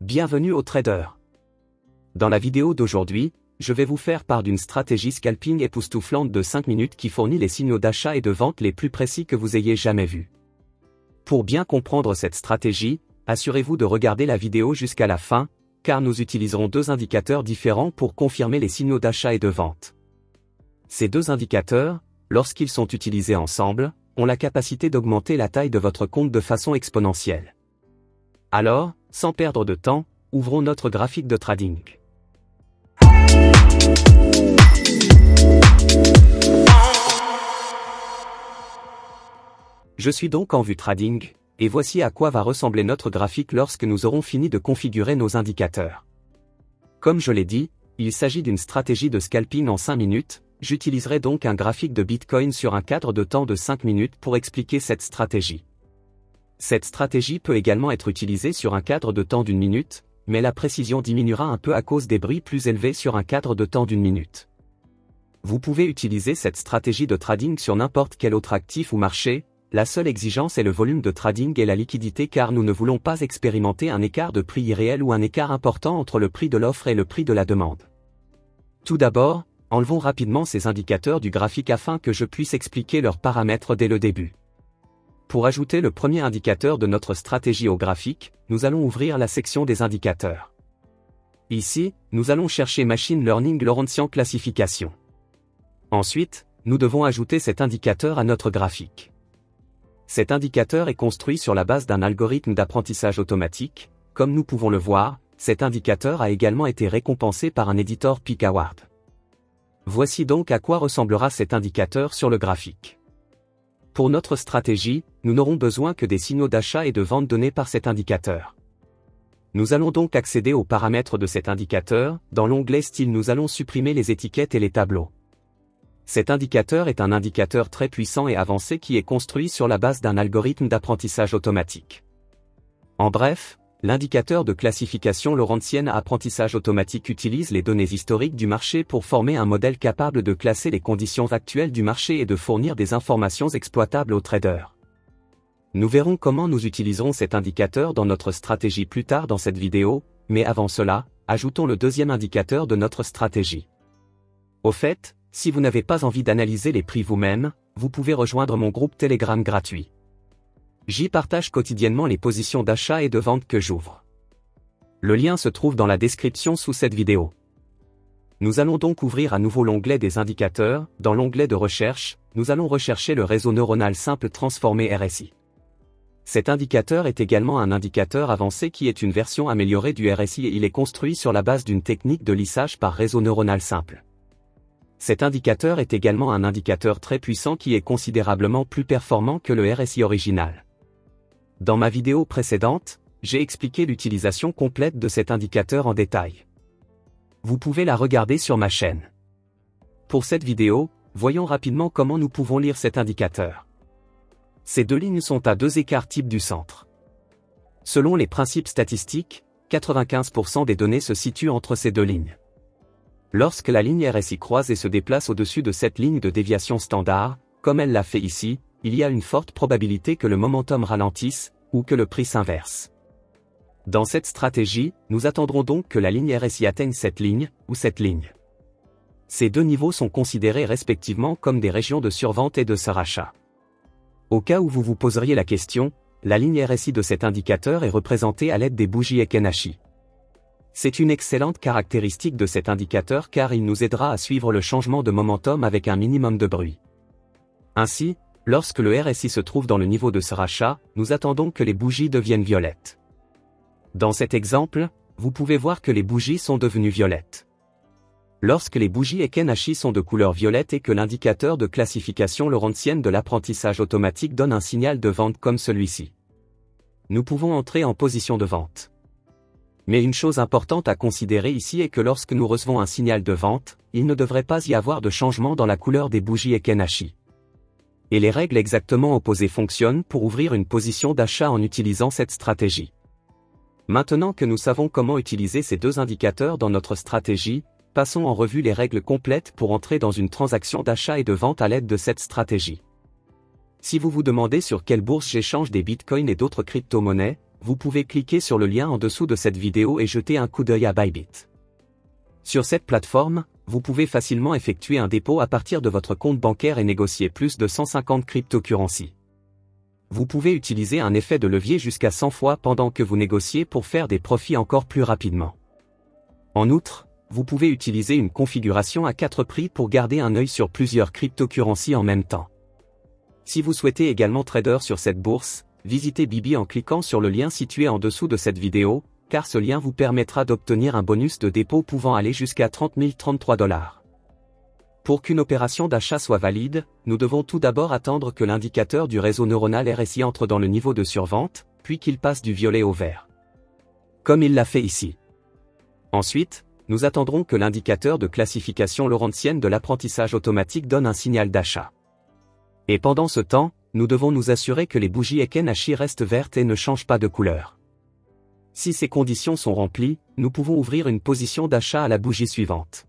Bienvenue au trader. Dans la vidéo d'aujourd'hui, je vais vous faire part d'une stratégie scalping époustouflante de 5 minutes qui fournit les signaux d'achat et de vente les plus précis que vous ayez jamais vus. Pour bien comprendre cette stratégie, assurez-vous de regarder la vidéo jusqu'à la fin, car nous utiliserons deux indicateurs différents pour confirmer les signaux d'achat et de vente. Ces deux indicateurs, lorsqu'ils sont utilisés ensemble, ont la capacité d'augmenter la taille de votre compte de façon exponentielle. Alors, sans perdre de temps, ouvrons notre graphique de trading. Je suis donc en vue trading, et voici à quoi va ressembler notre graphique lorsque nous aurons fini de configurer nos indicateurs. Comme je l'ai dit, il s'agit d'une stratégie de scalping en 5 minutes, j'utiliserai donc un graphique de Bitcoin sur un cadre de temps de 5 minutes pour expliquer cette stratégie. Cette stratégie peut également être utilisée sur un cadre de temps d'1 minute, mais la précision diminuera un peu à cause des bruits plus élevés sur un cadre de temps d'1 minute. Vous pouvez utiliser cette stratégie de trading sur n'importe quel autre actif ou marché, la seule exigence est le volume de trading et la liquidité car nous ne voulons pas expérimenter un écart de prix irréel ou un écart important entre le prix de l'offre et le prix de la demande. Tout d'abord, enlevons rapidement ces indicateurs du graphique afin que je puisse expliquer leurs paramètres dès le début. Pour ajouter le premier indicateur de notre stratégie au graphique, nous allons ouvrir la section des indicateurs. Ici, nous allons chercher Machine Learning Lorentzian Classification. Ensuite, nous devons ajouter cet indicateur à notre graphique. Cet indicateur est construit sur la base d'un algorithme d'apprentissage automatique. Comme nous pouvons le voir, cet indicateur a également été récompensé par un éditeur Peak Award. Voici donc à quoi ressemblera cet indicateur sur le graphique. Pour notre stratégie, nous n'aurons besoin que des signaux d'achat et de vente donnés par cet indicateur. Nous allons donc accéder aux paramètres de cet indicateur, dans l'onglet Style nous allons supprimer les étiquettes et les tableaux. Cet indicateur est un indicateur très puissant et avancé qui est construit sur la base d'un algorithme d'apprentissage automatique. En bref, l'indicateur de classification lorentzienne à apprentissage automatique utilise les données historiques du marché pour former un modèle capable de classer les conditions actuelles du marché et de fournir des informations exploitables aux traders. Nous verrons comment nous utiliserons cet indicateur dans notre stratégie plus tard dans cette vidéo, mais avant cela, ajoutons le deuxième indicateur de notre stratégie. Au fait, si vous n'avez pas envie d'analyser les prix vous-même, vous pouvez rejoindre mon groupe Telegram gratuit. J'y partage quotidiennement les positions d'achat et de vente que j'ouvre. Le lien se trouve dans la description sous cette vidéo. Nous allons donc ouvrir à nouveau l'onglet des indicateurs. Dans l'onglet de recherche, nous allons rechercher le réseau neuronal simple transformé RSI. Cet indicateur est également un indicateur avancé qui est une version améliorée du RSI et il est construit sur la base d'une technique de lissage par réseau neuronal simple. Cet indicateur est également un indicateur très puissant qui est considérablement plus performant que le RSI original. Dans ma vidéo précédente, j'ai expliqué l'utilisation complète de cet indicateur en détail. Vous pouvez la regarder sur ma chaîne. Pour cette vidéo, voyons rapidement comment nous pouvons lire cet indicateur. Ces deux lignes sont à deux écarts types du centre. Selon les principes statistiques, 95% des données se situent entre ces deux lignes. Lorsque la ligne RSI croise et se déplace au-dessus de cette ligne de déviation standard, comme elle l'a fait ici, il y a une forte probabilité que le momentum ralentisse, ou que le prix s'inverse. Dans cette stratégie, nous attendrons donc que la ligne RSI atteigne cette ligne, ou cette ligne. Ces deux niveaux sont considérés respectivement comme des régions de survente et de surachat. Au cas où vous vous poseriez la question, la ligne RSI de cet indicateur est représentée à l'aide des bougies Heikin-Ashi. C'est une excellente caractéristique de cet indicateur car il nous aidera à suivre le changement de momentum avec un minimum de bruit. Ainsi, lorsque le RSI se trouve dans le niveau de surachat, nous attendons que les bougies deviennent violettes. Dans cet exemple, vous pouvez voir que les bougies sont devenues violettes. Lorsque les bougies Heikin-Ashi sont de couleur violette et que l'indicateur de classification lorentzienne de l'apprentissage automatique donne un signal de vente comme celui-ci, nous pouvons entrer en position de vente. Mais une chose importante à considérer ici est que lorsque nous recevons un signal de vente, il ne devrait pas y avoir de changement dans la couleur des bougies Heikin-Ashi. Et les règles exactement opposées fonctionnent pour ouvrir une position d'achat en utilisant cette stratégie. Maintenant que nous savons comment utiliser ces deux indicateurs dans notre stratégie, passons en revue les règles complètes pour entrer dans une transaction d'achat et de vente à l'aide de cette stratégie. Si vous vous demandez sur quelle bourse j'échange des bitcoins et d'autres crypto-monnaies, vous pouvez cliquer sur le lien en dessous de cette vidéo et jeter un coup d'œil à Bybit. Sur cette plateforme, vous pouvez facilement effectuer un dépôt à partir de votre compte bancaire et négocier plus de 150 cryptocurrencies. Vous pouvez utiliser un effet de levier jusqu'à 100 fois pendant que vous négociez pour faire des profits encore plus rapidement. En outre, vous pouvez utiliser une configuration à 4 prix pour garder un œil sur plusieurs cryptocurrencies en même temps. Si vous souhaitez également trader sur cette bourse, visitez Bybit en cliquant sur le lien situé en dessous de cette vidéo, car ce lien vous permettra d'obtenir un bonus de dépôt pouvant aller jusqu'à 30 033 $. Pour qu'une opération d'achat soit valide, nous devons tout d'abord attendre que l'indicateur du réseau neuronal RSI entre dans le niveau de survente, puis qu'il passe du violet au vert. Comme il l'a fait ici. Ensuite, nous attendrons que l'indicateur de classification lorentzienne de l'apprentissage automatique donne un signal d'achat. Et pendant ce temps, nous devons nous assurer que les bougies Heiken-Ashi restent vertes et ne changent pas de couleur. Si ces conditions sont remplies, nous pouvons ouvrir une position d'achat à la bougie suivante.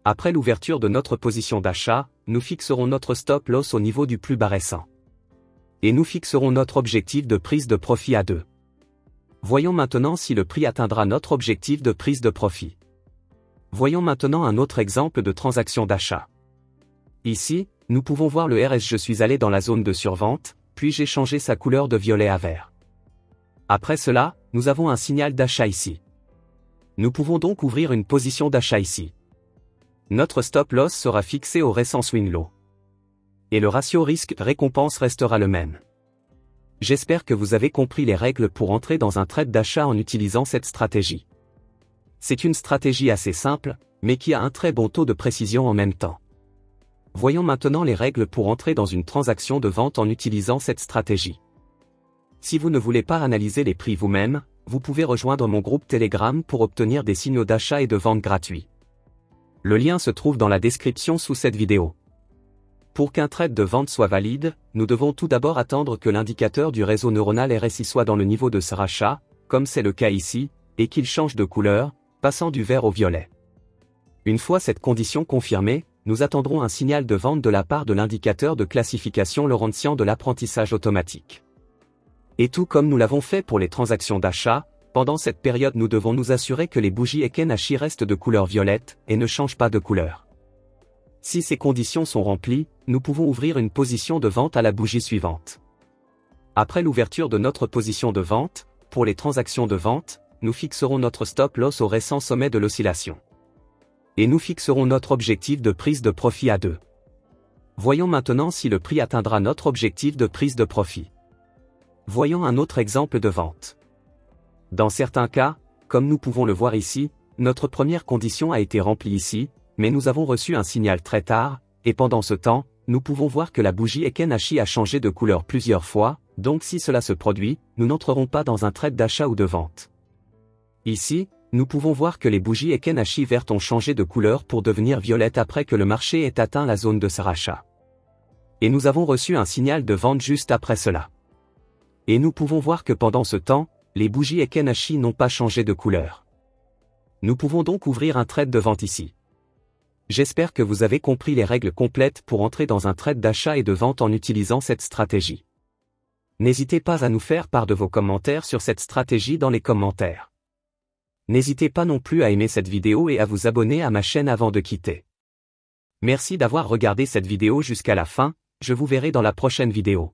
Après l'ouverture de notre position d'achat, nous fixerons notre stop loss au niveau du plus bas récent. Et nous fixerons notre objectif de prise de profit à 2. Voyons maintenant si le prix atteindra notre objectif de prise de profit. Voyons maintenant un autre exemple de transaction d'achat. Ici, nous pouvons voir le RS. Je suis allé dans la zone de survente, puis j'ai changé sa couleur de violet à vert. Après cela, nous avons un signal d'achat ici. Nous pouvons donc ouvrir une position d'achat ici. Notre stop loss sera fixé au récent swing low. Et le ratio risque-récompense restera le même. J'espère que vous avez compris les règles pour entrer dans un trade d'achat en utilisant cette stratégie. C'est une stratégie assez simple, mais qui a un très bon taux de précision en même temps. Voyons maintenant les règles pour entrer dans une transaction de vente en utilisant cette stratégie. Si vous ne voulez pas analyser les prix vous-même, vous pouvez rejoindre mon groupe Telegram pour obtenir des signaux d'achat et de vente gratuits. Le lien se trouve dans la description sous cette vidéo. Pour qu'un trade de vente soit valide, nous devons tout d'abord attendre que l'indicateur du réseau neuronal RSI soit dans le niveau de ce rachat, comme c'est le cas ici, et qu'il change de couleur, passant du vert au violet. Une fois cette condition confirmée, nous attendrons un signal de vente de la part de l'indicateur de classification lorentzian de l'apprentissage automatique. Et tout comme nous l'avons fait pour les transactions d'achat, pendant cette période nous devons nous assurer que les bougies Heiken-Ashi restent de couleur violette et ne changent pas de couleur. Si ces conditions sont remplies, nous pouvons ouvrir une position de vente à la bougie suivante. Après l'ouverture de notre position de vente, pour les transactions de vente, nous fixerons notre stop loss au récent sommet de l'oscillation. Et nous fixerons notre objectif de prise de profit à 2. Voyons maintenant si le prix atteindra notre objectif de prise de profit. Voyons un autre exemple de vente. Dans certains cas, comme nous pouvons le voir ici, notre première condition a été remplie ici, mais nous avons reçu un signal très tard, et pendant ce temps, nous pouvons voir que la bougie Heiken-Ashi a changé de couleur plusieurs fois, donc si cela se produit, nous n'entrerons pas dans un trade d'achat ou de vente. Ici, nous pouvons voir que les bougies Heiken-Ashi vertes ont changé de couleur pour devenir violettes après que le marché ait atteint la zone de ce rachat. Et nous avons reçu un signal de vente juste après cela. Et nous pouvons voir que pendant ce temps, les bougies Heiken-Ashi n'ont pas changé de couleur. Nous pouvons donc ouvrir un trade de vente ici. J'espère que vous avez compris les règles complètes pour entrer dans un trade d'achat et de vente en utilisant cette stratégie. N'hésitez pas à nous faire part de vos commentaires sur cette stratégie dans les commentaires. N'hésitez pas non plus à aimer cette vidéo et à vous abonner à ma chaîne avant de quitter. Merci d'avoir regardé cette vidéo jusqu'à la fin, je vous verrai dans la prochaine vidéo.